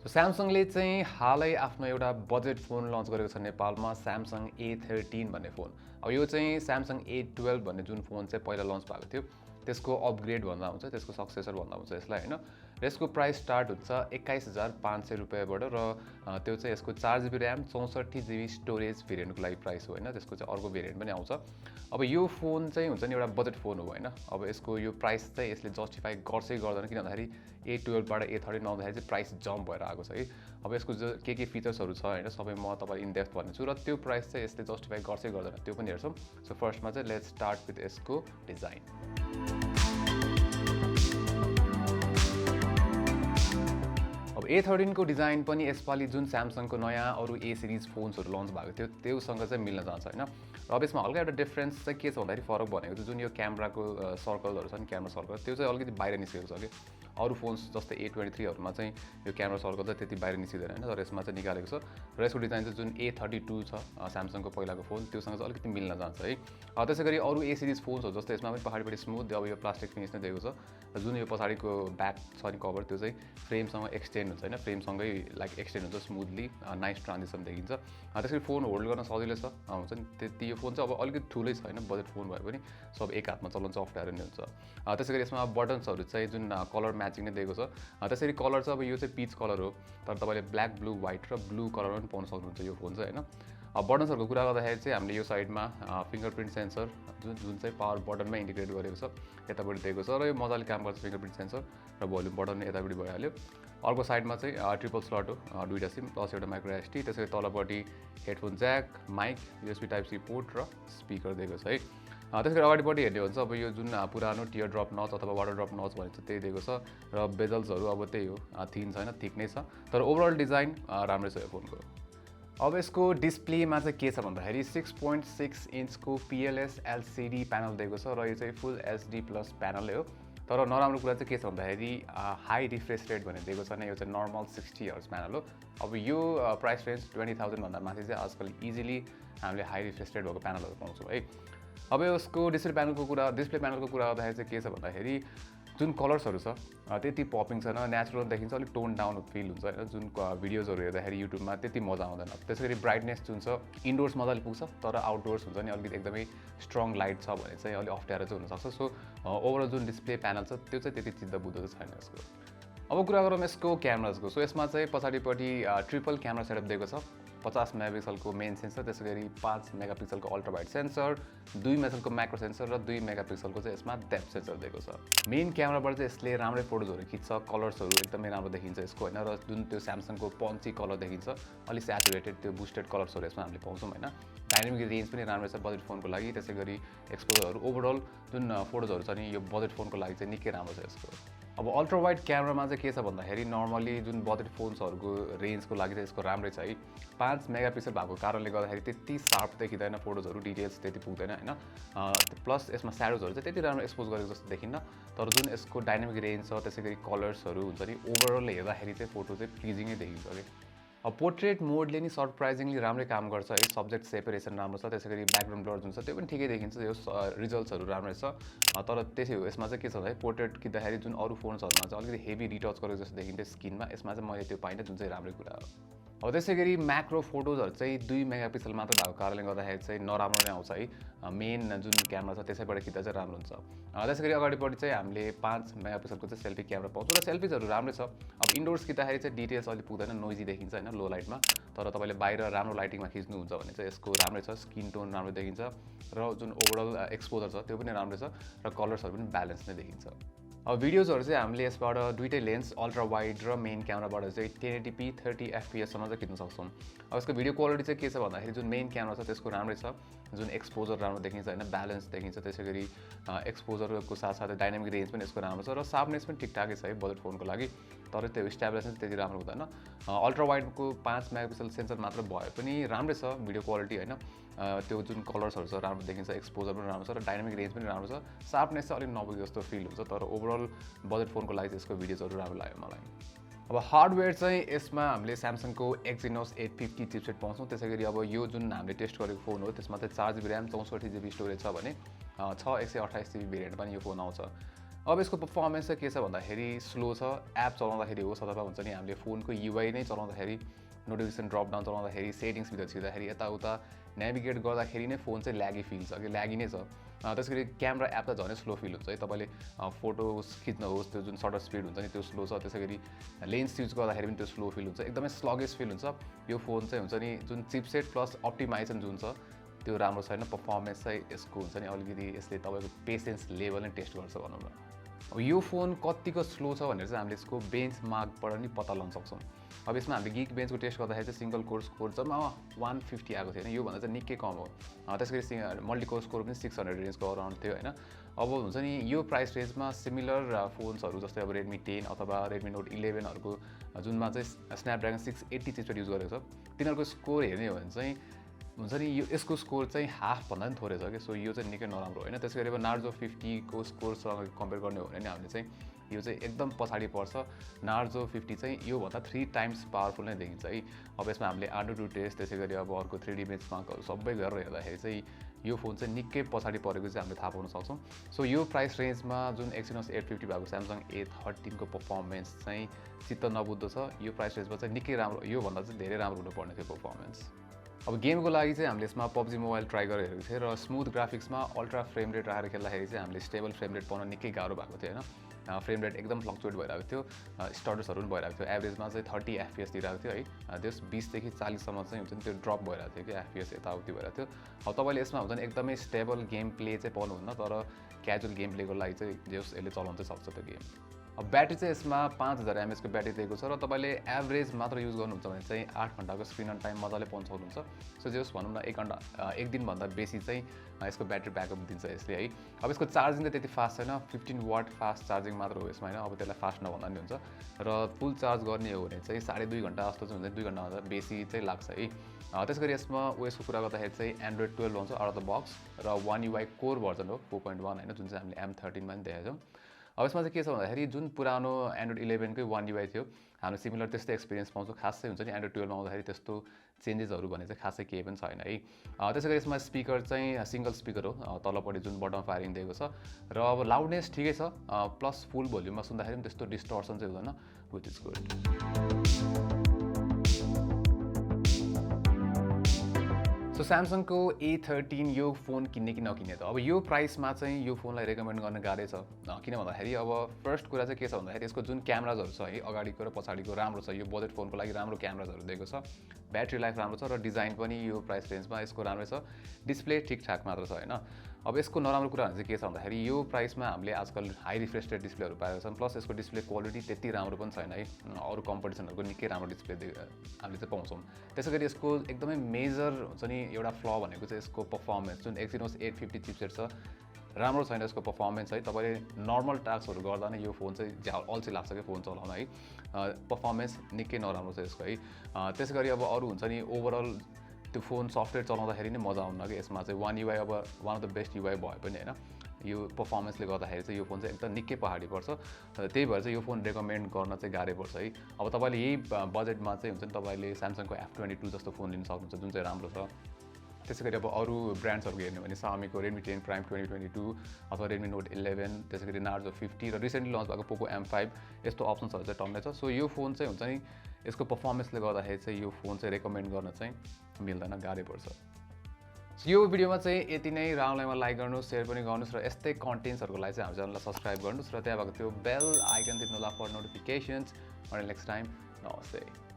So स्यामसङले चाहिँ हालै आफ्नो एउटा बजेट फोन लन्च गरेको छ नेपालमा Samsung A13 भन्ने फोन। अब यो चाहिँ Samsung A12 भन्ने जुन फोन चाहिँ पहिला लन्च भएको थियो त्यसको अपग्रेड भन्दा हुन्छ, त्यसको सक्सेसर भन्दा हुन्छ यसलाई हैन। र यसको प्राइस स्टार्ट हुन्छ 21500 रुपैयाँबाट र त्यो चाहिँ यसको 4GB र्याम 64GB स्टोरेज भेरिएन्टको लागि प्राइस हो हैन। त्यसको चाहिँ अर्को भेरिएन्ट पनि आउँछ। अब यो फोन चाहिँ हुन्छ नि एउटा बजेट फोन हो हैन। अब यसको यो प्राइस चाहिँ यसले जस्टिफाई गर्छै गर्दैन, किन भन्दाखेरि A12 बाट A13 आउँदाखेरि चाहिँ प्राइस जम्प भएर आएको छ है। अब यसको जो के फिचर्सहरू छ हैन सबै म तपाईलाई इन डेप्थ भन्नेछु र त्यो प्राइस चाहिँ यसले जस्टिफाई गर्छै गर्दैन त्यो पनि हेर्छौँ। सो फर्स्टमा चाहिँ लेट्स स्टार्ट विथ यसको डिजाइन। अब A13 को डिजाइन पनि यसपालि जुन स्यामसङको नयाँ अरू A सिरिज फोन्सहरू लन्च भएको थियो त्योसँग चाहिँ मिल्न जान्छ हैन। र अब यसमा हल्का एउटा डिफरेन्स चाहिँ के छ भन्दाखेरि फरक भनेको चाहिँ जुन यो क्यामेराको सर्कलहरू छ नि, क्यामेरा सर्कल त्यो चाहिँ अलिकति बाहिर निस्केको छ कि अरू फोन्स जस्तै A23 हरूमा चाहिँ यो क्यामेरा सर्कल चाहिँ त्यति बाहिर निस्किँदैन हैन, तर यसमा चाहिँ निकालेको छ। र यसको डिजाइन चाहिँ जुन A32 छ स्यामसङको पहिलाको फोन त्योसँग चाहिँ अलिकति मिल्न जान्छ है। त्यसैगरी अरू A सिरिज फोन्सहरू जस्तै यसमा पनि पछाडिपट्टि स्मुथ अब यो प्लास्टिक फिनिस नै दिएको छ। जुन यो पछाडिको ब्याक छ नि कभर त्यो चाहिँ फ्रेमसँग एक्सटेन्ड हुन्छ हैन, फ्रेमसँगै लाइक एक्सटेन्ड हुन्छ स्मुथली, नाइस ट्रान्जिसन देखिन्छ। त्यसरी फोन होल्ड गर्न सजिलो छ हुन्छ नि। त्यति यो फोन चाहिँ अब अलिकति ठुलै छ हैन, बजेट फोन भए पनि सब एक हातमा चलाउन चाहिँ अप्ठ्यारो नै हुन्छ। त्यसैगरी यसमा बटन्सहरू चाहिँ जुन कलर म्याचिङ नै दिएको छ। त्यसरी कलर चाहिँ अब यो चाहिँ पिच कलर हो, तर तपाईँले ब्ल्याक ब्लू व्हाइट र ब्लू कलरमा पनि पाउन सक्नुहुन्छ यो फोन चाहिँ हैन। बटन्सहरूको कुरा गर्दाखेरि चाहिँ हामीले यो साइडमा फिङ्गरप्रिन्ट सेन्सर जुन चाहिँ पावर बटनमै इन्टिग्रेट गरेको छ यतापट्टि दिएको छ र यो मजाले काम गर्छ फिङ्गरप्रिन्ट सेन्सर र भोल्युम बटन यतापट्टि भइहाल्यो। अर्को साइडमा चाहिँ ट्रिपल स्लट हो, दुईवटा सिम प्लस एउटा माइक्रो एसडी। त्यसै तलपट्टि headphone jack, mic, USB type C port र स्पिकर दिएको छ है। त्यसरी अगाडिपट्टि हेर्ने हो भने चाहिँ अब यो जुन पुरानो टियर ड्रप नच अथवा वाटर ड्रप नच भनेको चाहिँ त्यही दिएको छ र बेजल्सहरू अब त्यही हो, थिन छैन, थिक नै छ, तर ओभरअल डिजाइन राम्रै छ यो फोनको। अब यसको डिस्प्लेमा चाहिँ के छ भन्दाखेरि 6.6 इन्चको PLS LCD प्यानल दिएको छ र यो चाहिँ फुल HD प्लस प्यानलै हो। तर नराम्रो कुरा चाहिँ के छ भन्दाखेरि हाई रिफ्रेस रेट भनेर दिएको छ नि, यो चाहिँ नर्मल 60 हर्ट्ज प्यानल हो। अब यो प्राइस रेन्ज 20,000 भन्दा माथि चाहिँ आजकल इजिली हामीले हाई रिफ्रेस रेट भएको प्यानलहरू पाउँछौँ है। अब यसको डिस्प्ले प्यानलको कुरा गर्दाखेरि चाहिँ के छ भन्दाखेरि जुन कलर्सहरू छ त्यति पपिङ छैन, नेचुरल देखिन्छ, अलिक टोन डाउन फिल हुन्छ हैन। जुन भिडियोजहरू हेर्दाखेरि युट्युबमा त्यति मजा आउँदैन। त्यसैगरी ब्राइटनेस जुन छ इन्डोर्स मजाले पुग्छ, तर आउटडोर्स हुन्छ नि अलिकति एकदमै स्ट्रङ लाइट छ भने चाहिँ अलिक अप्ठ्यारो चाहिँ हुनसक्छ। सो ओभरअल जुन डिस्प्ले प्यानल छ त्यो चाहिँ त्यति चित्त बुझ्दो चाहिँ छैन यसको। अब कुरा गरौँ यसको क्यामेराजको। सो यसमा चाहिँ पछाडिपट्टि ट्रिपल क्यामेरा सेटअप दिएको छ। 50 मेगापिक्सलको मेन सेन्सर, त्यसैगरी 5 मेगापिक्सलको अल्ट्रा वाइड सेन्सर, 2 मेगापिक्सलको म्याक्रो सेन्सर र 2 मेगापिक्सलको चाहिँ यसमा डेप्थ सेन्सर दिएको छ। मेन क्यामेराबाट चाहिँ यसले राम्रै फोटोजहरू खिच्छ, कलर्सहरू एकदमै राम्रो देखिन्छ यसको हैन। र जुन त्यो स्यामसङको पन्ची कलर देखिन्छ, अलि स्याचुरेटेड त्यो बुस्टेड कलर्सहरू यसमा हामीले पाउँछौँ हैन। डाइनामिक रेन्ज पनि राम्रो छ बजेट फोनको लागि। त्यसैगरी एक्सपोजरहरू ओभरअल जुन फोटोजहरू छ नि यो बजेट फोनको लागि चाहिँ निकै राम्रो छ यसको। अब अल्ट्रा वाइड क्यामेरामा चाहिँ के छ भन्दाखेरि नर्मली जुन बजेट फोन्सहरूको रेन्जको लागि चाहिँ यसको राम्रै छ है। 5 मेगापिक्सल भएको कारणले गर्दाखेरि त्यति सार्प देखिँदैन, फोटोजहरू डिटेल्स त्यति पुग्दैन हैन। प्लस यसमा स्याडोजहरू चाहिँ त्यति राम्रो एक्सपोज गरेको जस्तो देखिन्न, तर जुन यसको डाइनामिक रेन्ज छ त्यसैगरी कलर्सहरू हुन्छ नि ओभरअल हेर्दाखेरि चाहिँ फोटो चाहिँ प्लिजिङै देखिन्छ कि। अब पोर्ट्रेट मोडले नि सरप्राइजिङली राम्रै काम गर्छ है। सब्जेक्ट सेपरेसन राम्रो छ, त्यसैगरी ब्याकग्राउन्ड ब्लर जुन छ त्यो पनि ठिकै देखिन्छ, यो रिजल्ट्सहरू राम्रै छ। तर त्यसै हो यसमा चाहिँ के छ भन्दाखेरि पोर्ट्रेट खिच्दाखेरि जुन अरू फोन्सहरूमा चाहिँ अलिकति हेभी रिटच गरेको जस्तो देखिन्थ्यो स्किनमा, यसमा चाहिँ मैले त्यो पाइनँ, जुन चाहिँ राम्रै कुरा हो। अब त्यसैगरी म्याक्रो फोटोजहरू चाहिँ 2 मेगापिक्सल मात्र भएको कारणले गर्दाखेरि चाहिँ नराम्रो नै आउँछ है। मेन जुन क्यामेरा छ त्यसैबाट खिच्दा चाहिँ राम्रो हुन्छ। त्यसैगरी अगाडिपट्टि चाहिँ हामीले 5 मेगापिक्सलको चाहिँ सेल्फी क्यामेरा पाउँछौँ र सेल्फिजहरू राम्रै छ। अब इन्डोर्स खिच्दाखेरि चाहिँ डिटेल्स अलिक पुग्दैन, नोइजी देखिन्छ हैन लो लाइटमा, तर तपाईँले बाहिर राम्रो लाइटिङमा खिच्नुहुन्छ भने चाहिँ यसको राम्रै छ। स्किन टोन राम्रो देखिन्छ र जुन ओभरअल एक्सपोजर छ त्यो पनि राम्रै छ र कलर्सहरू पनि ब्यालेन्स नै देखिन्छ। अब भिडियोजहरू चाहिँ हामीले यसबाट दुईटै लेन्स अल्ट्रा वाइड र मेन क्यामेराबाट चाहिँ 1080p 30 FPS सम्म चाहिँ खिच्न सक्छौँ। अब यसको भिडियो क्वालिटी चाहिँ के छ भन्दाखेरि जुन मेन क्यामेरा छ त्यसको राम्रै छ, जुन एक्सपोजर राम्रो देखिन्छ हैन, ब्यालेन्स देखिन्छ। त्यसैगरी एक्सपोजरको साथसाथै डाइनामिक रेन्ज पनि यसको राम्रो छ र शार्पनेस पनि ठिकठाकै छ है बजेट फोनको लागि, तर त्यो स्टेबलाइजेसन त्यति राम्रो हुँदैन। अल्ट्रा वाइडको 5 मेगापिक्सल सेन्सर मात्र भए पनि राम्रै छ भिडियो क्वालिटी हैन। त्यो जुन कलर्सहरू छ राम्रो देखिन्छ, एक्सपोजर पनि राम्रो छ र डाइनामिक रेन्ज पनि राम्रो छ। शार्पनेस चाहिँ अलिक नपुगे जस्तो फिल हुन्छ, तर ओभरअल बजेट फोनको लागि चाहिँ यसको भिडियोजहरू राम्रो लाग्यो मलाई। अब हार्डवेयर चाहिँ यसमा हामीले स्यामसङको Exynos 850 चिपसेट पाउँछौँ। त्यसैगरी अब यो जुन हामीले टेस्ट गरेको फोन हो त्यसमा चाहिँ 4GB र्याम 64GB स्टोरेज छ भने 128GB भेरिएन्ट पनि यो फोन आउँछ। अब यसको पर्फर्मेन्स चाहिँ के छ भन्दाखेरि स्लो छ, एप चलाउँदाखेरि होस् अथवा हुन्छ नि हामीले फोनको युआई नै चलाउँदाखेरि, नोटिफिकेसन ड्रप डाउन चलाउँदाखेरि, सेटिङ्सभित्र छिर्दाखेरि यताउता नेभिगेट गर्दाखेरि नै फोन चाहिँ ल्यागी फिल छ कि ल्यागी नै छ। त्यसरी क्यामेरा एप त झनै स्लो फिल हुन्छ है। तपाईँले फोटोज खिच्न होस् त्यो जुन सटर स्पिड हुन्छ नि त्यो स्लो छ, त्यसै गरी लेन्स युज गर्दाखेरि पनि त्यो स्लो फिल हुन्छ, एकदमै स्लगेस फिल हुन्छ। यो फोन चाहिँ हुन्छ नि जुन चिपसेट प्लस अप्टिमाइजेसन जुन छ त्यो राम्रो छैन, पर्फर्मेन्स चाहिँ यसको हुन्छ नि अलिकति यसले तपाईँको पेसेन्स लेभल नै टेस्ट गर्छ भनौँ न। अब यो फोन कतिको स्लो छ भनेर चाहिँ हामीले यसको बेन्च मार्कबाट नि पत्ता लगाउन सक्छौँ। अब यसमा हामीले गिग बेन्चको टेस्ट गर्दाखेरि चाहिँ सिङ्गल कोर स्कोर जम्मा 150 आएको थियो होइन, योभन्दा चाहिँ निकै कम हो। त्यसै गरी मल्टिकोर स्कोर पनि 600 रेन्जको अराउन्ड थियो होइन। अब हुन्छ नि यो प्राइस रेन्जमा सिमिलर फोन्सहरू जस्तै अब रेडमी 10 अथवा रेडमी नोट 11हरूको जुनमा चाहिँ स्न्यापड्रागन 680 चिपसेट युज गरेको छ, तिनीहरूको स्कोर हेर्ने हो भने चाहिँ हुन्छ नि यो यसको स्कोर चाहिँ हाफ भन्दा पनि थोरै छ कि। सो यो चाहिँ निकै नराम्रो होइन। त्यसै गरी अब नार्जो 50 को स्कोरसँग कम्पेयर गर्ने हो भने नि हामीले चाहिँ यो चाहिँ एकदम पछाडि पर्छ। नार्जो 50 चाहिँ योभन्दा 3 टाइम्स पावरफुल नै देखिन्छ है। अब यसमा हामीले AnTuTu टेस्ट त्यसै गरी अब अर्को 3D बेन्चमार्कहरू सबै गरेर हेर्दाखेरि चाहिँ यो फोन चाहिँ निकै पछाडि परेको चाहिँ हामीले थाहा पाउन सक्छौँ। सो यो प्राइस रेन्जमा जुन Exynos 850 भएको Samsung A13 को पर्फर्मेन्स चाहिँ चित्त नबुझ्दो छ। यो प्राइस रेन्जमा चाहिँ निकै राम्रो, योभन्दा चाहिँ धेरै राम्रो हुनुपर्ने थियो पर्फर्मेन्स। अब गेमको लागि चाहिँ हामीले यसमा PUBG मोबाइल ट्राई गरेर हेरेको थियौँ र स्मुथ ग्राफिक्समा अल्ट्रा फ्रेम रेट राखेर खेल्दाखेरि चाहिँ हामीले स्टेबल फ्रेम रेट पाउन निकै गाह्रो भएको थियो होइन। फ्रेम रेट एकदम फ्लक्चुएट भइरहेको थियो, स्टटर्सहरू पनि भइरहेको थियो। एभरेजमा चाहिँ 30 FPS दिइरहेको थियो है। त्यस 20 देखि 40सम्म चाहिँ हुन्छ नि त्यो ड्रप भइरहेको थियो कि FPS यताउति भइरहेको थियो। अब तपाईँले यसमा हुन्छ नि एकदमै स्टेबल गेम प्ले चाहिँ पाउनुहुन्न, तर क्याजुअल गेम प्लेको लागि चाहिँ जस यसले चलाउन चाहिँ सक्छ त्यो गेम। अब ब्याट्री चाहिँ यसमा 5000 mAh को ब्याट्री दिएको छ र तपाईँले एभरेज मात्र युज गर्नुहुन्छ भने चाहिँ 8 घन्टाको स्क्रिन अन टाइम मजाले पाउन सक्नुहुन्छ। सो जे होस् भनौँ न एक दिनभन्दा बेसी चाहिँ यसको ब्याट्री ब्याकअप दिन्छ यसले है। अब यसको चार्जिङ चाहिँ त्यति फास्ट छैन, 15 वाट फास्ट चार्जिङ मात्र हो यसमा होइन। अब त्यसलाई फास्ट नभन्दा पनि हुन्छ र फुल चार्ज गर्ने हो भने चाहिँ 2.5 घन्टा जस्तो चाहिँ हुन्छ, 2 घन्टाभन्दा बेसी चाहिँ लाग्छ है। त्यसै गरी यसमा ओएसको कुरा गर्दाखेरि चाहिँ Android 12 आउँछ आउट अफ द बक्स र One UI कोर भर्जन हो 4.1 होइन, जुन चाहिँ हामीले M13 मा पनि देखेको छौँ। अब यसमा चाहिँ के छ भन्दाखेरि जुन पुरानो Android 11 कै One UI थियो हामीले सिमिलर त्यस्तै एक्सपिरियन्स पाउँछौँ। खासै हुन्छ नि Android 12 मा आउँदाखेरि त्यस्तो चेन्जेसहरू भने चाहिँ खासै केही पनि छैन है। त्यसै गरी यसमा स्पिकर चाहिँ सिङ्गल स्पिकर हो, तलपट्टि जुन बटन फायरिङ दिएको छ र अब लाउडनेस ठिकै छ, प्लस फुल भोल्युममा सुन्दाखेरि पनि त्यस्तो डिस्टर्सन चाहिँ हुँदैन, विच इज गुड। सो स्यामसङको A13 यो फोन किन्ने कि नकिन्ने त अब यो प्राइसमा चाहिँ यो फोनलाई रेकमेन्ड गर्न गाह्रै छ। किन भन्दाखेरि अब फर्स्ट कुरा चाहिँ के छ भन्दाखेरि यसको जुन क्यामेराजहरू छ है अगाडिको र पछाडिको राम्रो छ, यो बजेट फोनको लागि राम्रो क्यामेराजहरू दिएको छ, ब्याट्री लाइफ राम्रो छ र डिजाइन पनि यो प्राइस रेन्जमा यसको राम्रै छ। डिस्प्ले ठिकठाक मात्र छ होइन। अब यसको नराम्रो कुराहरू चाहिँ के छ भन्दाखेरि यो प्राइसमा हामीले आजकल हाई रिफ्रेस रेट डिस्प्लेहरू पाएका छौँ, प्लस यसको डिस्प्ले क्वालिटी त्यति राम्रो पनि छैन है। अरू कम्पिटिसनहरूको निकै राम्रो डिस्प्ले हामीले चाहिँ पाउँछौँ। त्यसै गरी यसको एकदमै मेजर हुन्छ नि एउटा फ्ल भनेको चाहिँ यसको पर्फर्मेन्स, जुन Exynos 850 चिपसेट छ राम्रो छैन यसको पर्फर्मेन्स है। तपाईँले नर्मल टास्कहरू गर्दा नै यो फोन चाहिँ अल्छी लाग्छ कि फोन चलाउन है। पर्फर्मेन्स निकै नराम्रो छ यसको है। त्यसै गरी अब अरू हुन्छ नि ओभरअल त्यो फोन सफ्टवेयर चलाउँदाखेरि नै मजा आउन कि यसमा चाहिँ One UI अब one of the best UI भए पनि होइन, यो पर्फर्मेन्सले गर्दाखेरि चाहिँ यो फोन चाहिँ एकदम निकै पहाडी पर्छ। त्यही भएर चाहिँ यो फोन रेकमेन्ड गर्न चाहिँ गाह्रै पर्छ है। अब तपाईँले यही बजेटमा चाहिँ हुन्छ नि तपाईँले स्यामसङको F22 जस्तो फोन लिन सक्नुहुन्छ जुन चाहिँ राम्रो छ। त्यसै गरी अब अरू ब्रान्ड्सहरू हेर्ने भने Xiaomiको Redmi 10 Prime 2022 अथवा Redmi Note 11, त्यसै गरी Narzo 50 र रिसेन्टली लन्च भएको Poco M5 यस्तो अप्सन्सहरू चाहिँ टन्नै छ। सो यो फोन चाहिँ हुन्छ नि यसको पर्फर्मेन्सले गर्दाखेरि चाहिँ यो फोन चाहिँ रेकमेन्ड गर्न चाहिँ मिल्दैन, गाह्रै पर्छ। सो यो भिडियोमा चाहिँ यति नै। राउन्डलाइमा लाइक गर्नुहोस्, सेयर पनि गर्नुहोस् र यस्तै कन्टेन्ट्सहरूको लागि चाहिँ हाम्रो च्यानललाई सब्सक्राइब गर्नुहोस् र त्यहाँ भएको त्यो बेल आइकन थिच्नुहोला फर नोटिफिकेसन्स। अनि नेक्स्ट टाइम नमस्ते।